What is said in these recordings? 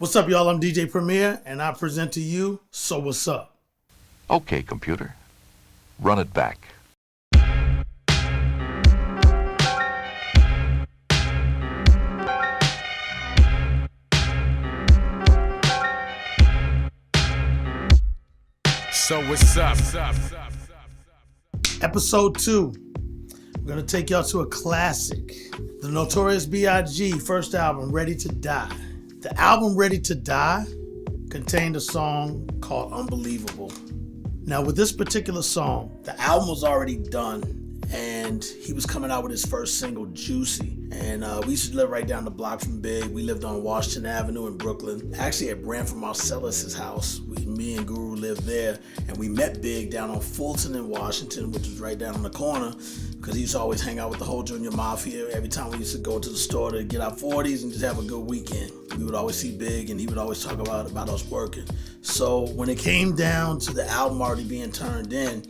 What's up, y'all? I'm DJ Premier, and I present to you So What's Up? Okay, computer. Run it back. So what's up? Episode 2. I'm going to take y'all to a classic. The Notorious B.I.G. first album, Ready to Die. The album Ready to Die contained a song called Unbelievable. Now with this particular song, the album was already done and he was coming out with his first single, Juicy. And we used to live right down the block from Big. We lived on Washington Avenue in Brooklyn. Actually at Branford Marcellus's house. Me and Guru lived there, and we met Big down on Fulton in Washington, which was right down on the corner, because he used to always hang out with the whole Junior Mafia. Every time we used to go to the store to get our 40s and just have a good weekend, we would always see Big, and he would always talk about us working. So when it came down to the album already being turned in,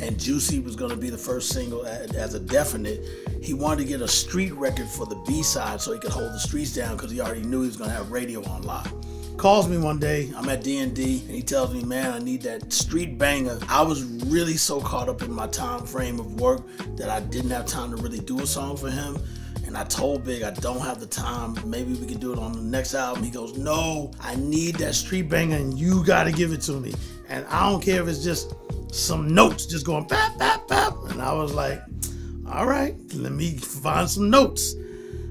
and Juicy was going to be the first single as a definite, he wanted to get a street record for the B-side so he could hold the streets down, because he already knew he was going to have radio on lock. Calls me one day, I'm at D&D, and he tells me, man, I need that street banger. I was really so caught up in my time frame of work that I didn't have time to really do a song for him. And I told Big, I don't have the time. Maybe we can do it on the next album. He goes, no, I need that street banger, and you gotta give it to me. And I don't care if it's just some notes just going bap, bap, bap. And I was like, all right, let me find some notes.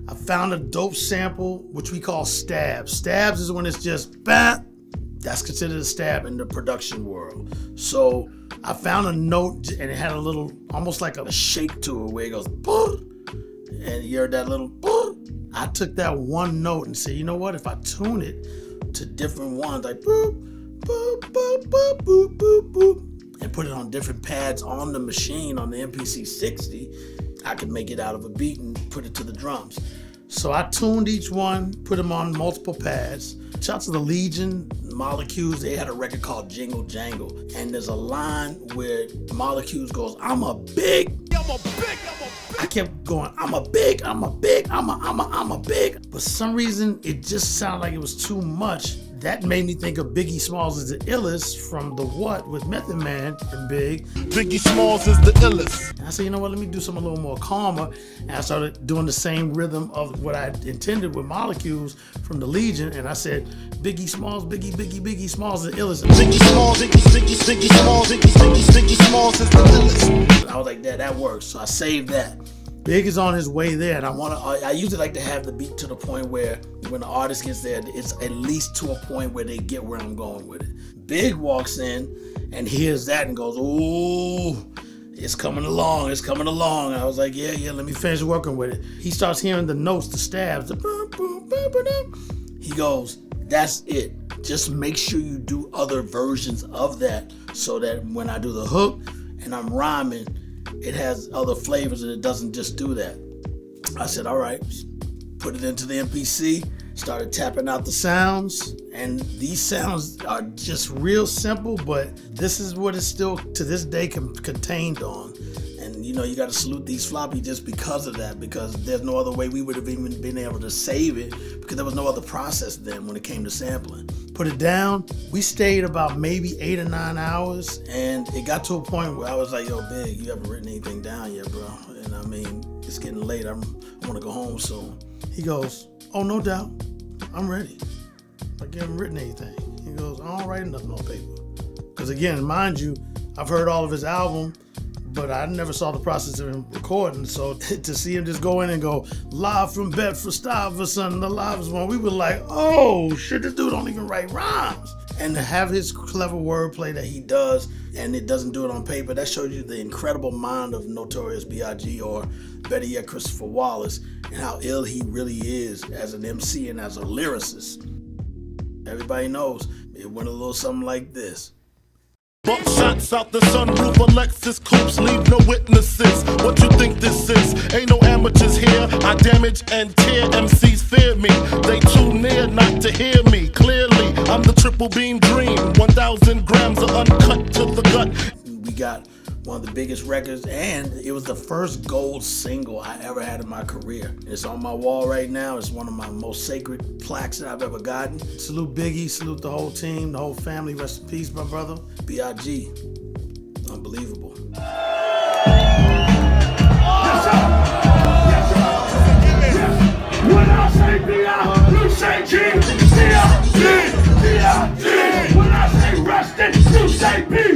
I found a dope sample, which we call stabs. Stabs is when it's just bam. That's considered a stab in the production world. So I found a note and it had a little, almost like a shake to it where it goes, boop, and you heard that little boop. I took that one note and said, you know what? If I tune it to different ones, like boop, boop, boop, boop, boop, boop, boop, and put it on different pads on the machine, on the MPC 60, I could make it out of a beat and put it to the drums. So I tuned each one, put them on multiple pads. Shout out to the Legion, Molecules, they had a record called Jingle Jangle. And there's a line where Molecules goes, I'm a big. I kept going, I'm a big. But for some reason, it just sounded like it was too much. That made me think of Biggie Smalls as the illest from The What with Method Man and Big. Biggie Smalls is the illest. And I said, you know what, let me do something a little more calmer. And I started doing the same rhythm of what I intended with Molecules from the Legion. And I said, Biggie Smalls, Biggie Smalls is the illest. Biggie Smalls is the illest. I was like, that works. So I saved that. Big is on his way there, and I usually like to have the beat to the point where when the artist gets there, it's at least to a point where they get where I'm going with it. Big walks in and hears that and goes, ooh, it's coming along. I was like, yeah, let me finish working with it. He starts hearing the notes, the stabs, the boom, boom, boom, boom. He goes, that's it. Just make sure you do other versions of that so that when I do the hook and I'm rhyming, it has other flavors and it doesn't just do that. I said, all right, put it into the MPC, started tapping out the sounds, and these sounds are just real simple, but this is what it's still to this day contained on. And you know, you got to salute these floppy just because of that, because there's no other way we would have even been able to save it, because there was no other process then when it came to sampling. Put it down, we stayed about maybe 8 or 9 hours, and it got to a point where I was like, yo, Big, you haven't written anything down yet, bro? And I mean, it's getting late, I want to go home soon. He goes, oh, no doubt, I'm ready. Like, you haven't written anything. He goes, I don't write nothing on paper. Because again, mind you, I've heard all of his album, but I never saw the process of him recording. So to see him just go in and go, live from Bedford Stuyvesant, the live one, we were like, oh shit, this dude don't even write rhymes. And to have his clever wordplay that he does, and it doesn't do it on paper, that shows you the incredible mind of Notorious B.I.G. or better yet, Christopher Wallace, and how ill he really is as an MC and as a lyricist. Everybody knows it went a little something like this. Buckshots out the sunroof, Alexis coupes, leave no witnesses. What you think this is? Ain't no amateurs here. I damage and tear, MCs fear me. They too near not to hear me. Clearly, I'm the triple beam dream. 1,000 grams of uncut to the gut. We got one of the biggest records, and it was the first gold single I ever had in my career. It's on my wall right now. It's one of my most sacred plaques that I've ever gotten. Salute Biggie, salute the whole team, the whole family. Rest in peace, my brother. B.I.G. Unbelievable. Yes, sir. Yes, sir. Yes. When I say B.I., you say G. B.I.G. B.I.G. When I say rested, you say B.